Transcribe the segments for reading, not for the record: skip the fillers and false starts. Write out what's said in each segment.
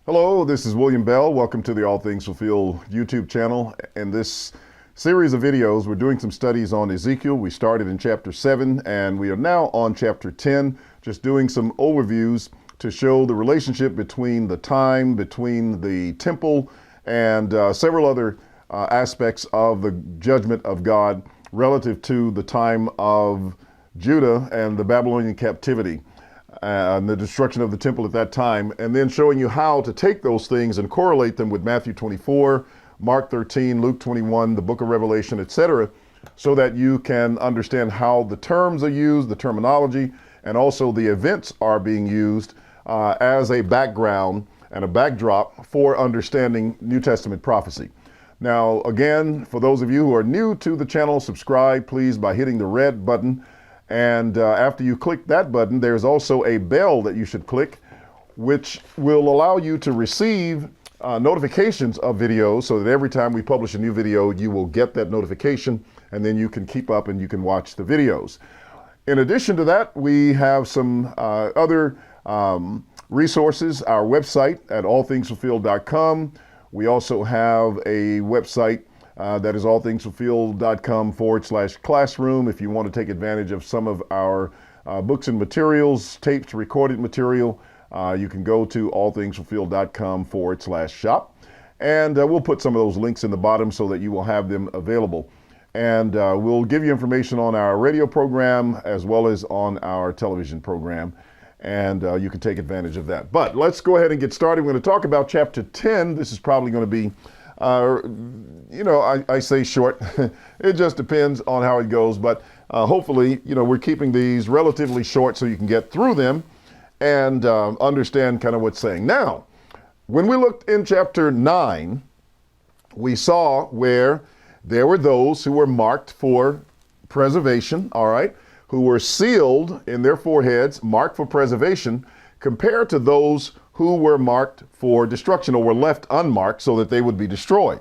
Hello, this is William Bell. Welcome to the All Things Fulfilled YouTube channel. In this series of videos, we're doing some studies on Ezekiel. We started in chapter 7 and we are now on chapter 10, just doing some overviews to show the relationship between the time, between the temple, and several other aspects of the judgment of God relative to the time of Judah and the Babylonian captivity. And the destruction of the temple at that time, and then showing you how to take those things and correlate them with Matthew 24, Mark 13, Luke 21, the book of Revelation, etc., so that you can understand how the terms are used, the terminology, and also the events are being used as a background and a backdrop for understanding New Testament prophecy. Now, again, for those of you who are new to the channel, subscribe, please, by hitting the red button. And after you click that button, there's also a bell that you should click, which will allow you to receive notifications of videos so that every time we publish a new video, you will get that notification, and then you can keep up and you can watch the videos. In addition to that, we have some other resources, our website at allthingsfulfilled.com. We also have a website that is allthingsfulfilled.com/classroom. If you want to take advantage of some of our books and materials, taped, recorded material, you can go to allthingsfulfilled.com/shop. And we'll put some of those links in the bottom so that you will have them available. And we'll give you information on our radio program as well as on our television program. And you can take advantage of that. But let's go ahead and get started. We're going to talk about chapter 10. This is probably going to be I say short. It just depends on how it goes. But hopefully, we're keeping these relatively short so you can get through them and understand kind of what's saying. Now, when we looked in chapter 9, we saw where there were those who were marked for preservation, all right, who were sealed in their foreheads, marked for preservation, compared to those who were marked for destruction or were left unmarked so that they would be destroyed.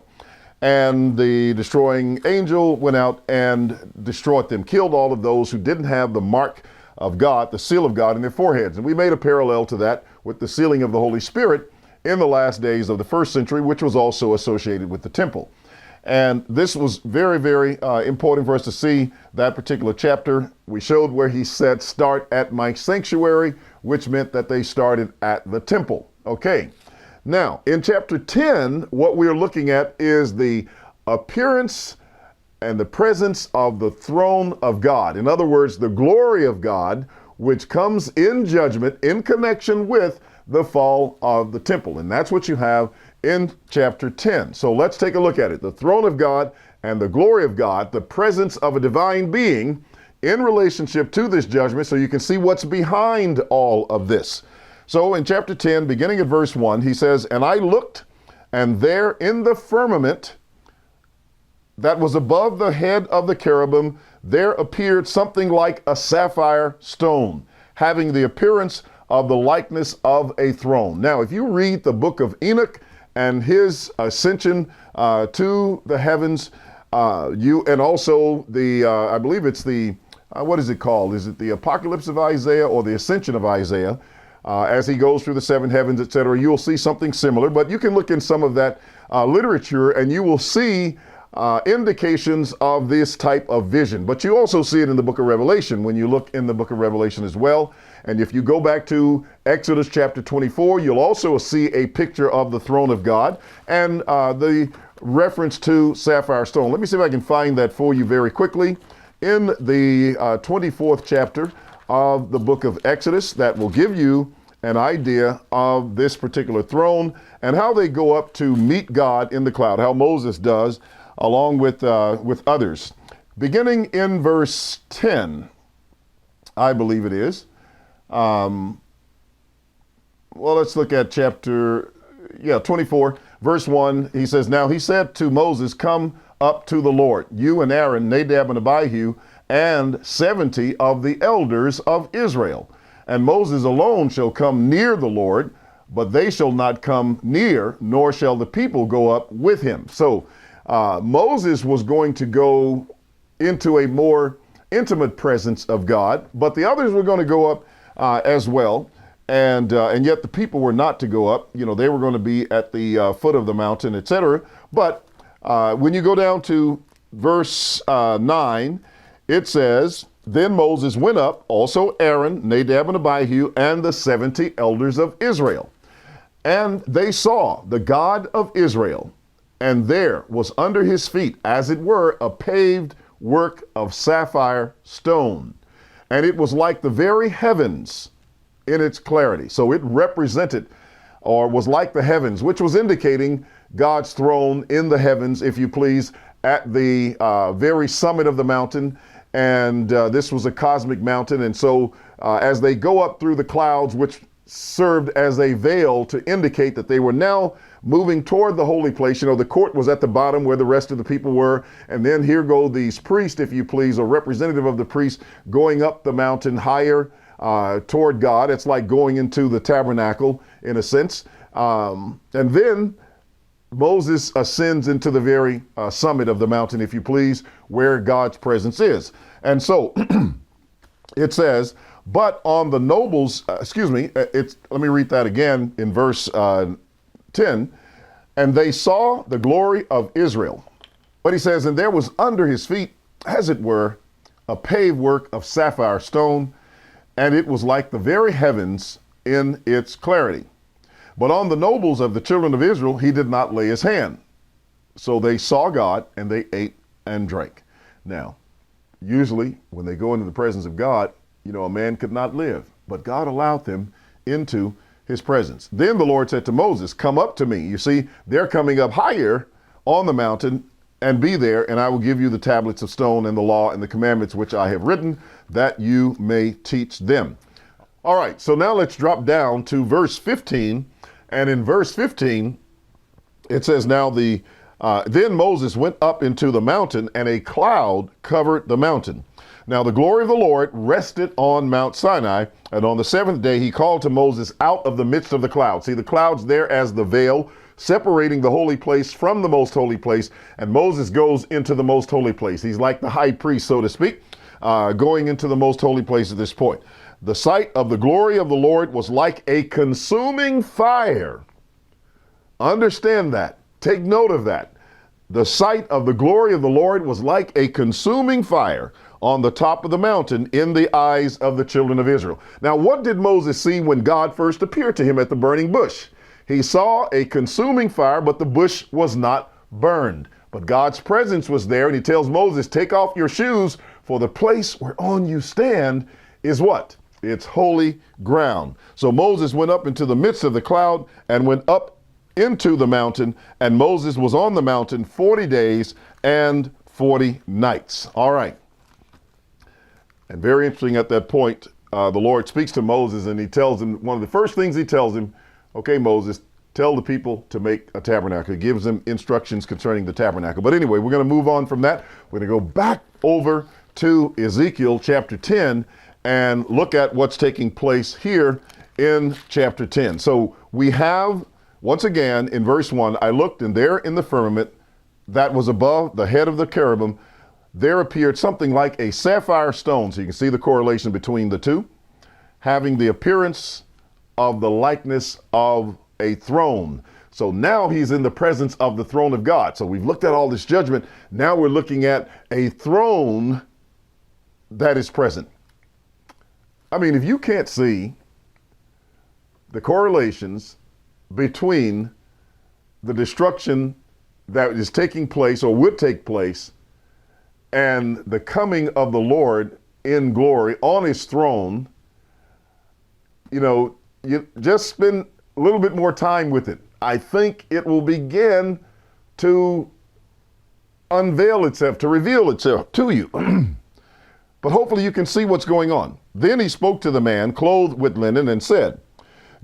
And the destroying angel went out and destroyed them, killed all of those who didn't have the mark of God, the seal of God in their foreheads. And we made a parallel to that with the sealing of the Holy Spirit in the last days of the first century, which was also associated with the temple. And this was very, very important for us to see that particular chapter. We showed where he said, start at my sanctuary, which meant that they started at the temple. Okay. Now, in chapter 10, what we're looking at is the appearance and the presence of the throne of God. In other words, the glory of God, which comes in judgment in connection with the fall of the temple. And that's what you have in chapter 10. So let's take a look at it. The throne of God and the glory of God, the presence of a divine being in relationship to this judgment, so you can see what's behind all of this. So in chapter 10, beginning at verse 1, he says, and I looked, and there in the firmament that was above the head of the cherubim, there appeared something like a sapphire stone, having the appearance of the likeness of a throne. Now, if you read the book of Enoch and his ascension to the heavens, and also the, I believe it's the, what is it called? Is it the Apocalypse of Isaiah or the Ascension of Isaiah? As he goes through the seven heavens, etc., you'll see something similar. But you can look in some of that literature and you will see indications of this type of vision. But you also see it in the book of Revelation when you look in the book of Revelation as well. And if you go back to Exodus chapter 24, you'll also see a picture of the throne of God and the reference to sapphire stone. Let me see if I can find that for you very quickly. In the 24th chapter of the book of Exodus, that will give you an idea of this particular throne and how they go up to meet God in the cloud, how Moses does, along with others. Beginning in verse 10, I believe it is. Well, let's look at chapter 24, verse 1. He says, now he said to Moses, come up to the Lord, you and Aaron, Nadab and Abihu, and 70 of the elders of Israel. And Moses alone shall come near the Lord, but they shall not come near, nor shall the people go up with him. So Moses was going to go into a more intimate presence of God, but the others were going to go up as well. and yet the people were not to go up. You know, they were going to be at the foot of the mountain, etc. But when you go down to verse 9, it says, then Moses went up, also Aaron, Nadab and Abihu, and the 70 elders of Israel. And they saw the God of Israel, and there was under his feet, as it were, a paved work of sapphire stone. And it was like the very heavens in its clarity. So it represented, or was like the heavens, which was indicating God's throne in the heavens, if you please, at the very summit of the mountain. And this was a cosmic mountain. And so as they go up through the clouds, which served as a veil to indicate that they were now moving toward the holy place. You know, the court was at the bottom where the rest of the people were. And then here go these priests, if you please, or representative of the priests, going up the mountain higher toward God. It's like going into the tabernacle in a sense. And then Moses ascends into the very summit of the mountain, if you please, where God's presence is. And so it says, but on the nobles, let me read that again in verse 10. And they saw the glory of Israel. But he says, and there was under his feet, as it were, a paved work of sapphire stone, and it was like the very heavens in its clarity. But on the nobles of the children of Israel, he did not lay his hand. So they saw God, and they ate and drank. Now, usually when they go into the presence of God, you know, a man could not live, but God allowed them into his presence. Then the Lord said to Moses, come up to me. You see, they're coming up higher on the mountain, and be there, and I will give you the tablets of stone and the law and the commandments which I have written, that you may teach them. All right, so now let's drop down to verse 15. And in verse 15, it says, now then Moses went up into the mountain, and a cloud covered the mountain. Now the glory of the Lord rested on Mount Sinai, and on the seventh day he called to Moses out of the midst of the cloud. See, the cloud's there as the veil, separating the holy place from the most holy place, and Moses goes into the most holy place. He's like the high priest, so to speak, going into the most holy place at this point. The sight of the glory of the Lord was like a consuming fire. Understand that. Take note of that. The sight of the glory of the Lord was like a consuming fire on the top of the mountain in the eyes of the children of Israel. Now, what did Moses see when God first appeared to him at the burning bush? He saw a consuming fire, but the bush was not burned. But God's presence was there, and he tells Moses, take off your shoes, for the place whereon you stand is what? It's holy ground. So Moses went up into the midst of the cloud and went up into the mountain, and Moses was on the mountain 40 days and 40 nights. All right. And very interesting at that point, the Lord speaks to Moses, and he tells him, one of the first things he tells him, okay, Moses, tell the people to make a tabernacle. He gives them instructions concerning the tabernacle. But anyway, we're going to move on from that. We're going to go back over to Ezekiel chapter 10 and look at what's taking place here in chapter 10. So we have, once again, in verse 1, I looked, and there in the firmament that was above the head of the cherubim, there appeared something like a sapphire stone. So you can see the correlation between the two, having the appearance of the likeness of a throne. So now he's in the presence of the throne of God. So we've looked at all this judgment. Now we're looking at a throne that is present. I mean, if you can't see the correlations between the destruction that is taking place or would take place and the coming of the Lord in glory on his throne, you know, you just spend a little bit more time with it. I think it will begin to unveil itself, to reveal itself to you. But hopefully you can see what's going on. Then he spoke to the man clothed with linen and said,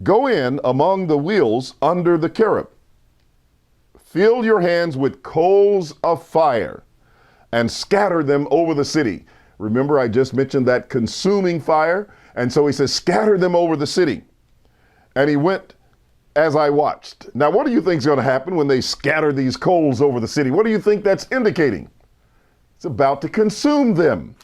go in among the wheels under the cherub. Fill your hands with coals of fire and scatter them over the city. Remember, I just mentioned that consuming fire. And so he says, scatter them over the city. And he went as I watched. Now, what do you think is going to happen when they scatter these coals over the city? What do you think that's indicating? It's about to consume them.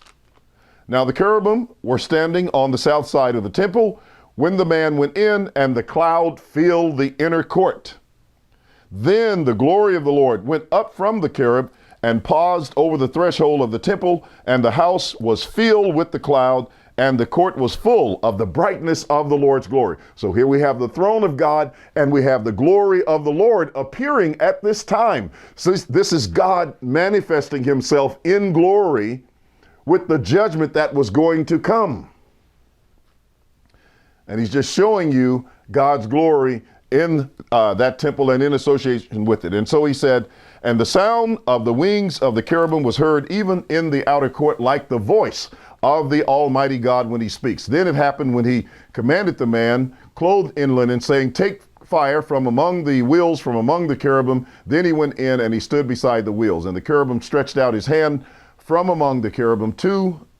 Now, the cherubim were standing on the south side of the temple, when the man went in, and the cloud filled the inner court. Then the glory of the Lord went up from the cherub and paused over the threshold of the temple, and the house was filled with the cloud, and the court was full of the brightness of the Lord's glory. So here we have the throne of God, and we have the glory of the Lord appearing at this time. So this is God manifesting himself in glory with the judgment that was going to come. And he's just showing you God's glory in that temple and in association with it. And so he said, and the sound of the wings of the cherubim was heard even in the outer court, like the voice of the Almighty God when he speaks. Then it happened when he commanded the man clothed in linen, saying, take fire from among the wheels, from among the cherubim. Then he went in and he stood beside the wheels. And the cherubim stretched out his hand from among the cherubim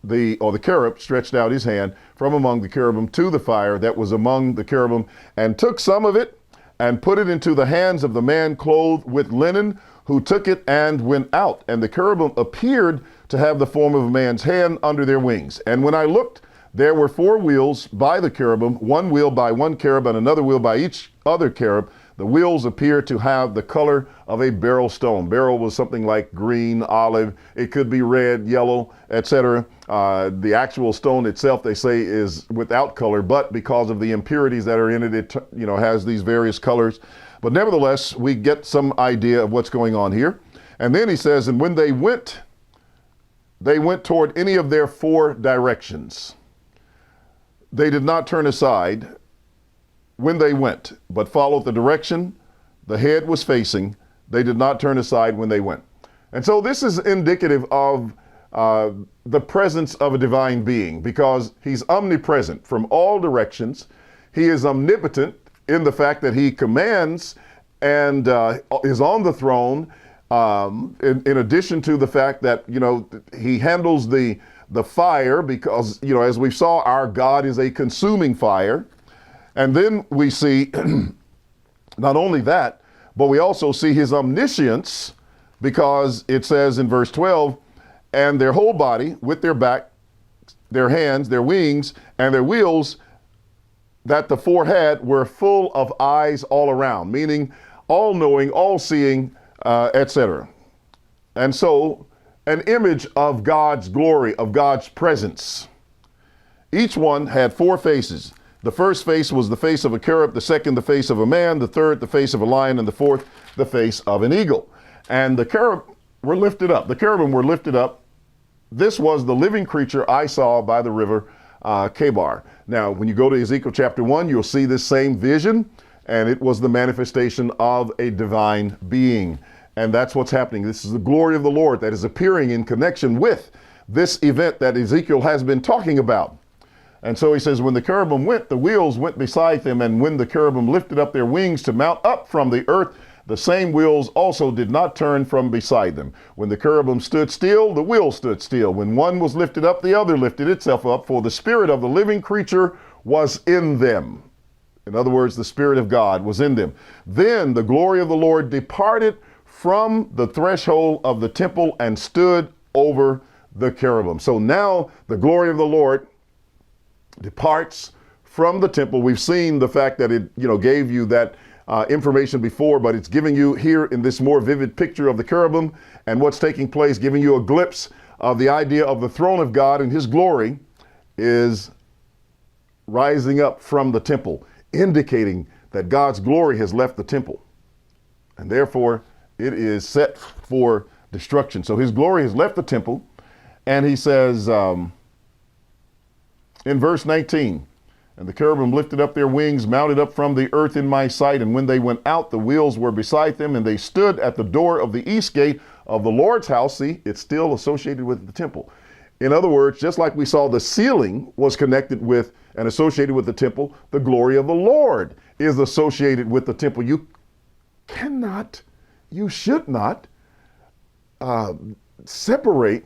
the cherub stretched out his hand from among the cherubim to the fire that was among the cherubim, and took some of it and put it into the hands of the man clothed with linen, who took it and went out. And the cherubim appeared to have the form of a man's hand under their wings. And when I looked, there were 4 wheels by the cherubim, 1 wheel by one cherub and another wheel by each other cherub. The wheels appear to have the color of a beryl stone. Beryl was something like green, olive. It could be red, yellow, etc. The actual stone itself, they say, is without color, but because of the impurities that are in it, it has these various colors. But nevertheless, we get some idea of what's going on here. And then he says, and when they went toward any of their 4 directions. They did not turn aside when they went, but followed the direction the head was facing. They did not turn aside when they went. And so this is indicative of the presence of a divine being, because he's omnipresent from all directions. He is omnipotent in the fact that he commands and is on the throne, in addition to the fact that, he handles the fire, because, as we saw, our God is a consuming fire. And then we see not only that, but we also see his omniscience, because it says in verse 12, and their whole body with their back, their hands, their wings, and their wheels that the 4 had were full of eyes all around, meaning all knowing, all seeing, etc. And so an image of God's glory, of God's presence. Each one had 4 faces. The first face was the face of a cherub, the second the face of a man, the third the face of a lion, and the fourth the face of an eagle. And the cherub were lifted up. The cherubim were lifted up. This was the living creature I saw by the river Kebar. Now, when you go to Ezekiel chapter 1, you'll see this same vision, and it was the manifestation of a divine being. And that's what's happening. This is the glory of the Lord that is appearing in connection with this event that Ezekiel has been talking about. And so he says, when the cherubim went, the wheels went beside them, and when the cherubim lifted up their wings to mount up from the earth, the same wheels also did not turn from beside them. When the cherubim stood still, the wheels stood still. When one was lifted up, the other lifted itself up, for the spirit of the living creature was in them. In other words, the Spirit of God was in them. Then the glory of the Lord departed from the threshold of the temple and stood over the cherubim. So now the glory of the Lord departs from the temple. We've seen the fact that it, gave you that information before, but it's giving you here in this more vivid picture of the cherubim and what's taking place, giving you a glimpse of the idea of the throne of God, and his glory is rising up from the temple, indicating that God's glory has left the temple, and therefore it is set for destruction. So his glory has left the temple, and he says, in verse 19, and the cherubim lifted up their wings, mounted up from the earth in my sight. And when they went out, the wheels were beside them, and they stood at the door of the east gate of the Lord's house. See, it's still associated with the temple. In other words, just like we saw the ceiling was connected with and associated with the temple, the glory of the Lord is associated with the temple. You cannot, you should not separate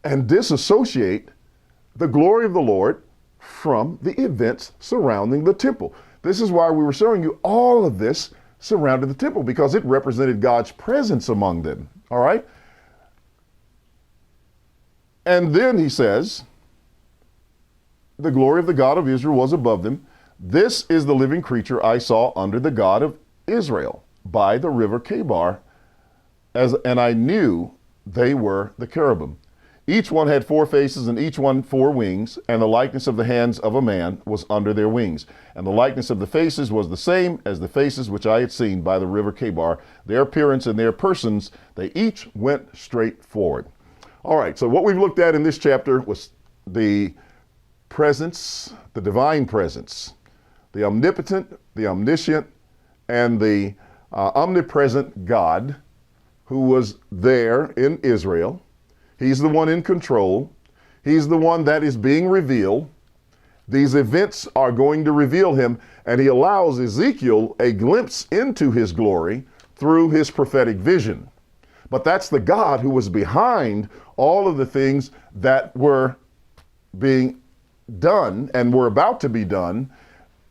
and disassociate the glory of the Lord from the events surrounding the temple. This is why we were showing you all of this surrounded the temple, because it represented God's presence among them. All right. And then he says, the glory of the God of Israel was above them. This is the living creature I saw under the God of Israel by the river Chebar, and I knew they were the cherubim. Each one had 4 faces, and each one 4 wings, and the likeness of the hands of a man was under their wings. And the likeness of the faces was the same as the faces which I had seen by the river Chebar. Their appearance and their persons, they each went straight forward. All right, so what we've looked at in this chapter was the presence, the divine presence, the omnipotent, the omniscient, and the omnipresent God who was there in Israel. He's the one in control. He's the one that is being revealed. These events are going to reveal him, and he allows Ezekiel a glimpse into his glory through his prophetic vision. But that's the God who was behind all of the things that were being done and were about to be done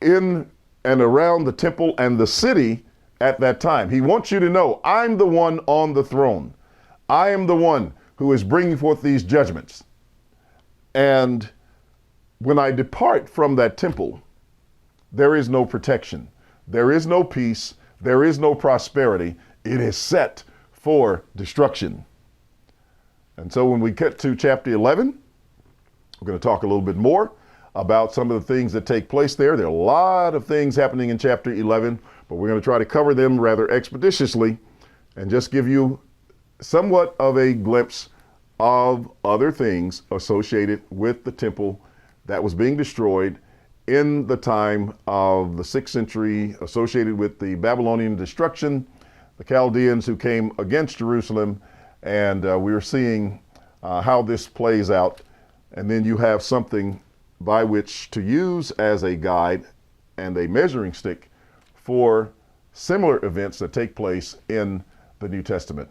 in and around the temple and the city at that time. He wants you to know, I'm the one on the throne. I am the one who is bringing forth these judgments. And when I depart from that temple, there is no protection. There is no peace. There is no prosperity. It is set for destruction. And so when we get to chapter 11, we're going to talk a little bit more about some of the things that take place there. There are a lot of things happening in chapter 11, but we're going to try to cover them rather expeditiously and just give you somewhat of a glimpse of other things associated with the temple that was being destroyed in the time of the 6th century, associated with the Babylonian destruction, the Chaldeans who came against Jerusalem, and we're seeing how this plays out. And then you have something by which to use as a guide and a measuring stick for similar events that take place in the New Testament.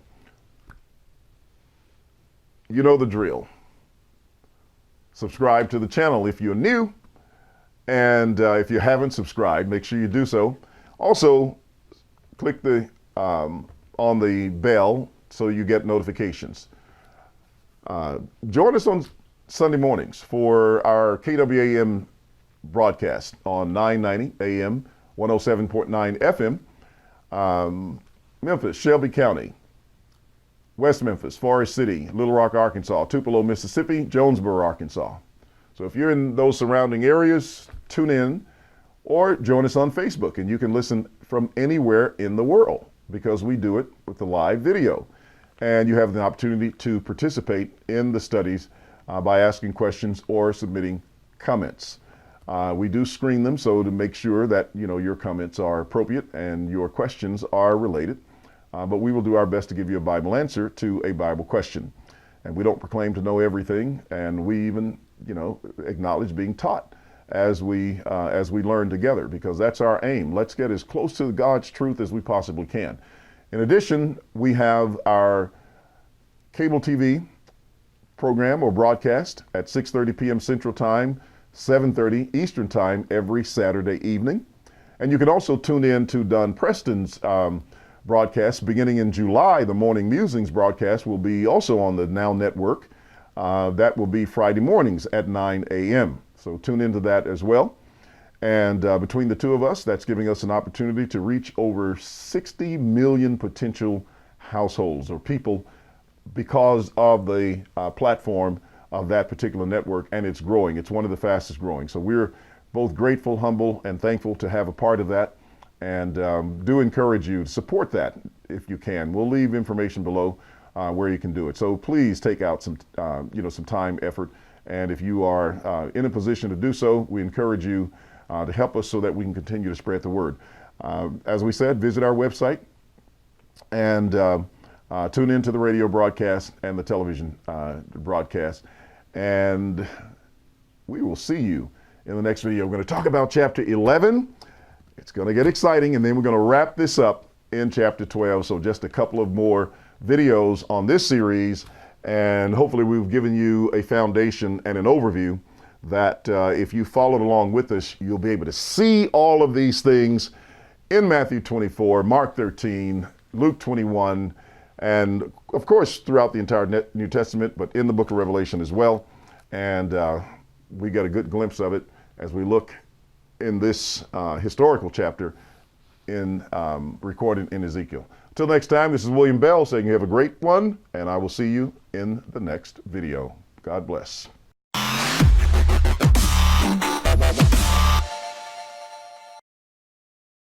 You know the drill. Subscribe to the channel if you're new, and if you haven't subscribed, make sure you do so. Also, click the on the bell so you get notifications. Join us on Sunday mornings for our KWAM broadcast on 990 AM, 107.9 FM, Memphis, Shelby County, West Memphis, Forest City, Little Rock, Arkansas, Tupelo, Mississippi, Jonesboro, Arkansas. So if you're in those surrounding areas, tune in or join us on Facebook, and you can listen from anywhere in the world because we do it with the live video. And you have the opportunity to participate in the studies by asking questions or submitting comments. We do screen them so to make sure that your comments are appropriate and your questions are related. But we will do our best to give you a Bible answer to a Bible question. And we don't proclaim to know everything, and we even, acknowledge being taught as we learn together, because that's our aim. Let's get as close to God's truth as we possibly can. In addition, we have our cable TV program or broadcast at 6:30 p.m. Central Time, 7:30 Eastern Time every Saturday evening. And you can also tune in to Don Preston's broadcast beginning in July. The Morning Musings broadcast will be also on the Now Network. That will be Friday mornings at 9 a.m. So tune into that as well. And between the two of us, that's giving us an opportunity to reach over 60 million potential households or people because of the platform of that particular network, and it's growing. It's one of the fastest growing. So we're both grateful, humble, and thankful to have a part of that, and do encourage you to support that if you can. We'll leave information below where you can do it. So please take out some time, effort, and if you are in a position to do so, we encourage you to help us so that we can continue to spread the word. As we said, visit our website and tune into the radio broadcast and the television broadcast, and we will see you in the next video. We're going to talk about chapter 11. It's going to get exciting, and then we're going to wrap this up in chapter 12. So just a couple of more videos on this series, and hopefully we've given you a foundation and an overview that if you followed along with us, you'll be able to see all of these things in Matthew 24, Mark 13, Luke 21, and of course throughout the entire New Testament, but in the book of Revelation as well. And we got a good glimpse of it as we look in this historical chapter recorded in Ezekiel. Until next time, this is William Bell saying you have a great one, and I will see you in the next video. God bless.